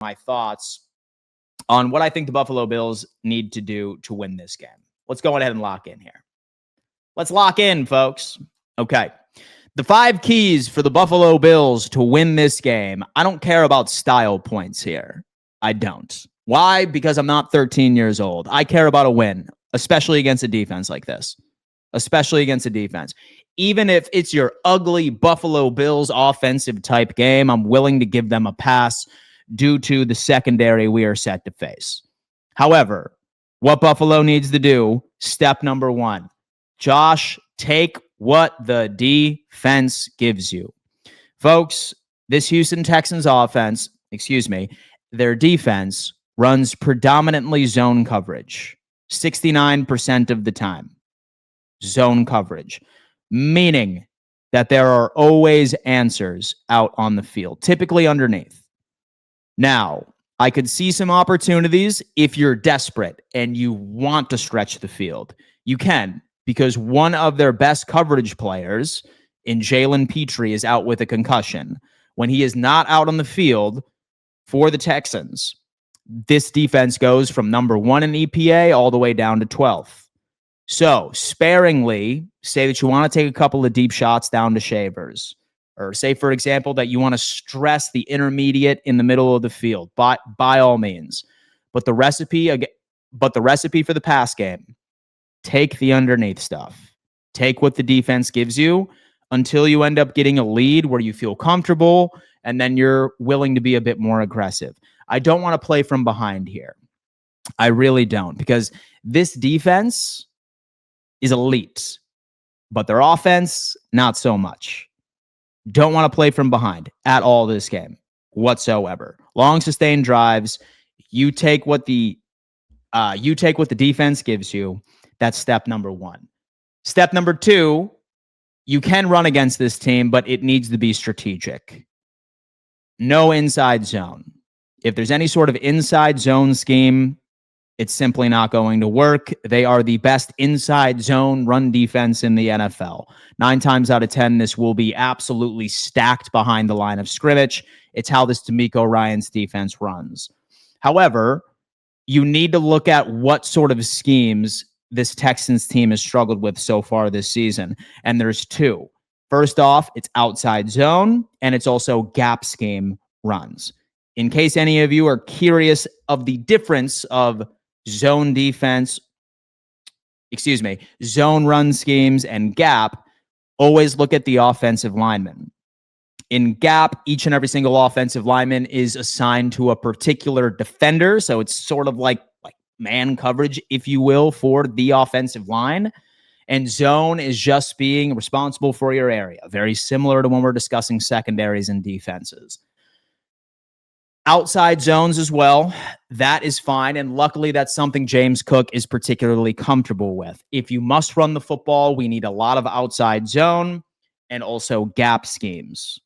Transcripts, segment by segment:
my thoughts on what I think the Buffalo Bills need to do to win this game. Let's go ahead and lock in here. Let's lock in, folks. Okay. The 5 keys for the Buffalo Bills to win this game. I don't care about style points here. I don't. Why? Because I'm not 13 years old. I care about a win, especially against a defense like this. Especially against a defense. Even if it's your ugly Buffalo Bills offensive type game, I'm willing to give them a pass due to the secondary we are set to face. However, what Buffalo needs to do, step number 1, Josh, take what the defense gives you. Folks, this Houston Texans offense, their defense runs predominantly zone coverage, 69% of the time. Zone coverage, meaning that there are always answers out on the field, typically underneath. Now, I could see some opportunities if you're desperate and you want to stretch the field. You can, because one of their best coverage players in Jalen Petrie is out with a concussion. When he is not out on the field for the Texans, this defense goes from number 1 in EPA all the way down to 12th. So sparingly say that you want to take a couple of deep shots down to Shavers, or say, for example, that you want to stress the intermediate in the middle of the field, by all means. But the recipe for the pass game, take the underneath stuff. Take what the defense gives you until you end up getting a lead where you feel comfortable, and then you're willing to be a bit more aggressive. I don't want to play from behind here. I really don't, because this defense is elite, but their offense, not so much. Don't want to play from behind at all this game whatsoever. Long sustained drives, you take what the defense gives you. That's step number 1. Step number 2, you can run against this team, but it needs to be strategic. No inside zone. If there's any sort of inside zone scheme, it's simply not going to work. They are the best inside zone run defense in the NFL. 9 times out of 10, this will be absolutely stacked behind the line of scrimmage. It's how this DeMeco Ryans defense runs. However, you need to look at what sort of schemes this Texans team has struggled with so far this season. And there's 2. First off, it's outside zone, and it's also gap scheme runs. In case any of you are curious of the difference of zone run schemes and gap, always look at the offensive lineman. In gap, each and every single offensive lineman is assigned to a particular defender. So it's sort of like man coverage, if you will, for the offensive line. And zone is just being responsible for your area. Very similar to when we're discussing secondaries and defenses. Outside zones as well, that is fine. And luckily, that's something James Cook is particularly comfortable with. If you must run the football, we need a lot of outside zone and also gap schemes.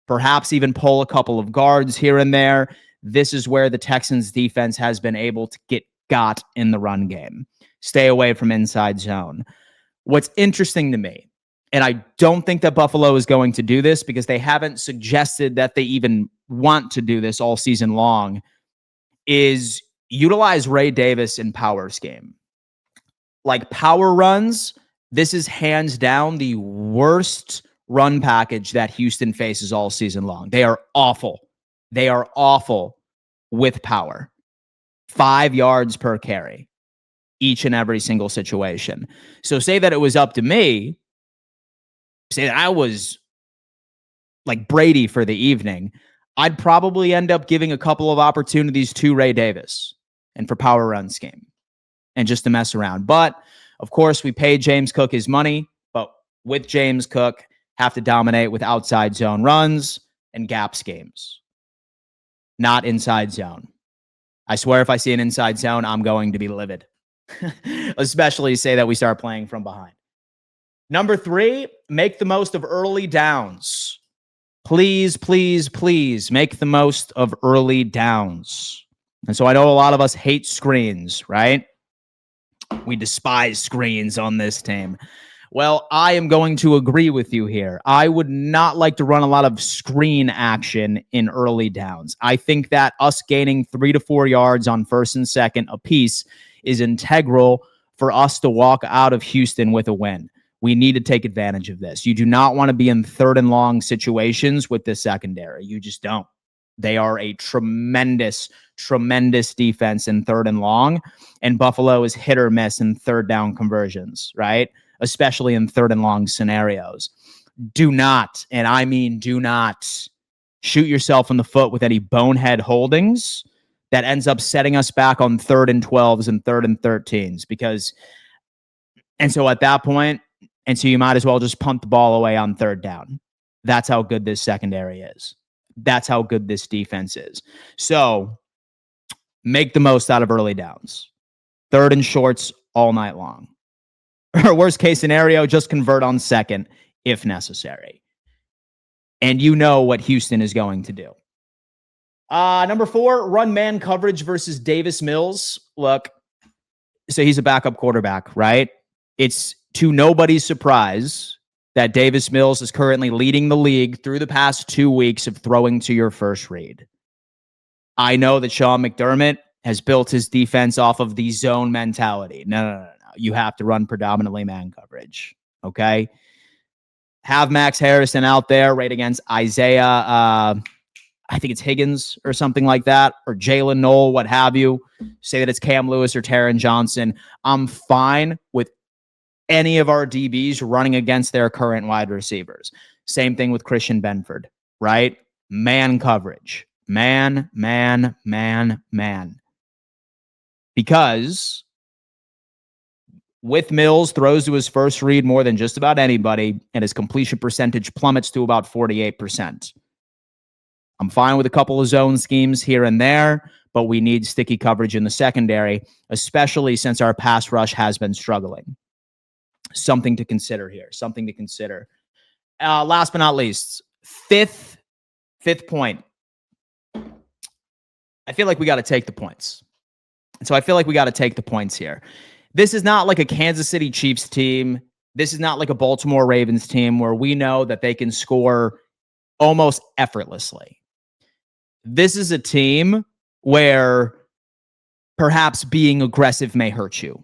Perhaps even pull a couple of guards here and there. This is where the Texans defense has been able to get got in the run game. Stay away from inside zone. What's interesting to me, and I don't think that Buffalo is going to do this because they haven't suggested that they even want to do this all season long, is utilize Ray Davis in power scheme. Like power runs, this is hands down the worst run package that Houston faces all season long. They are awful. They are awful with power. 5 yards per carry, each and every single situation. So say that it was up to me, say that I was like Brady for the evening, I'd probably end up giving a couple of opportunities to Ray Davis and for power run scheme and just to mess around. But of course, we paid James Cook his money, but with James Cook, have to dominate with outside zone runs and gap schemes, not inside zone. I swear if I see an inside zone, I'm going to be livid, especially say that we start playing from behind. Number 3, make the most of early downs. Please, please, please make the most of early downs. And so I know a lot of us hate screens, right? We despise screens on this team. Well, I am going to agree with you here. I would not like to run a lot of screen action in early downs. I think that us gaining 3 to 4 yards on first and second apiece is integral for us to walk out of Houston with a win. We need to take advantage of this. You do not want to be in third and long situations with the secondary. You just don't. They are a tremendous, tremendous defense in third and long, and Buffalo is hit or miss in third down conversions, right? Especially in third and long scenarios. Do not, and I mean do not, shoot yourself in the foot with any bonehead holdings that ends up setting us back on 3rd and 12s and 3rd and 13s and so at that point, and so you might as well just punt the ball away on 3rd down. That's how good this secondary is. That's how good this defense is. So make the most out of early downs. 3rd and shorts all night long. Or worst case scenario, just convert on 2nd if necessary. And you know what Houston is going to do. Number 4, run man coverage versus Davis Mills. Look, so he's a backup quarterback, right? It's to nobody's surprise that Davis Mills is currently leading the league through the past 2 weeks of throwing to your first read. I know that Sean McDermott has built his defense off of the zone mentality. No. You have to run predominantly man coverage, okay? Have Max Harrison out there right against Isaiah, I think it's Higgins or something like that, or Jalen Noel, what have you. Say that it's Cam Lewis or Taron Johnson. I'm fine with any of our DBs running against their current wide receivers. Same thing with Christian Benford, right? Man coverage. Man. Because with Mills, throws to his first read more than just about anybody, and his completion percentage plummets to about 48%. I'm fine with a couple of zone schemes here and there, but we need sticky coverage in the secondary, especially since our pass rush has been struggling. Something to consider here. Something to consider. Last but not least, fifth point. I feel like we got to take the points. So I feel like we got to take the points here. This is not like a Kansas City Chiefs team. This is not like a Baltimore Ravens team where we know that they can score almost effortlessly. This is a team where perhaps being aggressive may hurt you.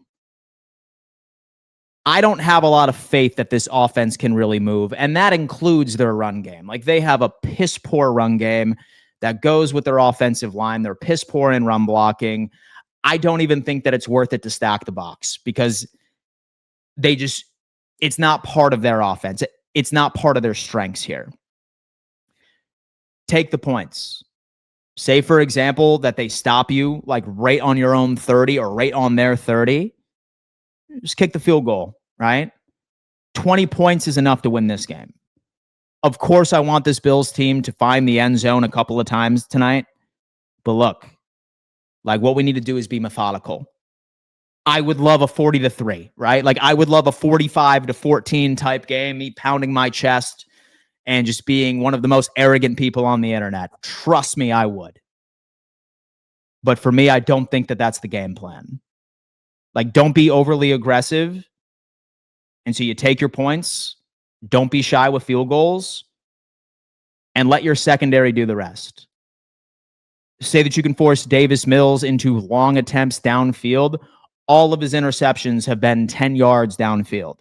I don't have a lot of faith that this offense can really move, and that includes their run game. Like, they have a piss poor run game that goes with their offensive line. They're piss poor in run blocking. I don't even think that it's worth it to stack the box because it's not part of their offense. It's not part of their strengths here. Take the points. Say, for example, that they stop you like right on your own 30 or right on their 30. Just kick the field goal, right? 20 points is enough to win this game. Of course, I want this Bills team to find the end zone a couple of times tonight. But look, like, what we need to do is be methodical. I would love a 40-3, right? Like, I would love a 45-14 type game, me pounding my chest and just being one of the most arrogant people on the internet. Trust me, I would. But for me, I don't think that that's the game plan. Like, don't be overly aggressive. And so you take your points. Don't be shy with field goals. And let your secondary do the rest. Say that you can force Davis Mills into long attempts downfield. All of his interceptions have been 10 yards downfield.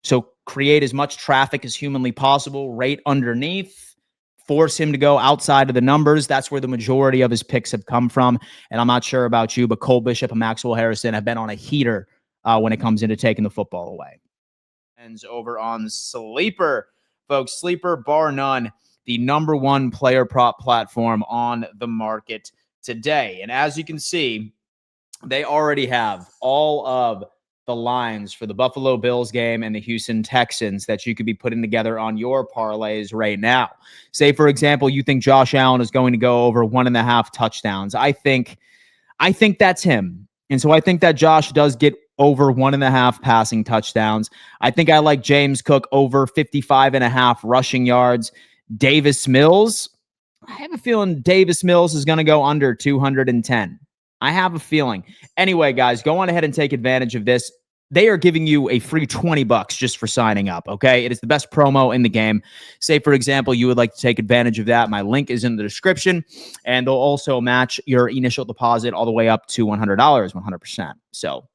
So create as much traffic as humanly possible right underneath. Force him to go outside of the numbers. That's where the majority of his picks have come from. And I'm not sure about you, but Cole Bishop and Maxwell Harrison have been on a heater when it comes into taking the football away. And over on Sleeper, folks. Sleeper, bar none, the number one player prop platform on the market today. And as you can see, they already have all of the lines for the Buffalo Bills game and the Houston Texans that you could be putting together on your parlays right now. Say, for example, you think Josh Allen is going to go over 1.5 touchdowns. I think that's him. And so I think that Josh does get over 1.5 passing touchdowns. I think I like James Cook over 55.5 rushing yards. Davis Mills, I have a feeling Davis Mills is going to go under 210. I have a feeling. Anyway, guys, go on ahead and take advantage of this. they are giving you a free $20 just for signing up. Okay. It is the best promo in the game. Say, for example, you would like to take advantage of that. My link is in the description, and they'll also match your initial deposit all the way up to $100, 100%. So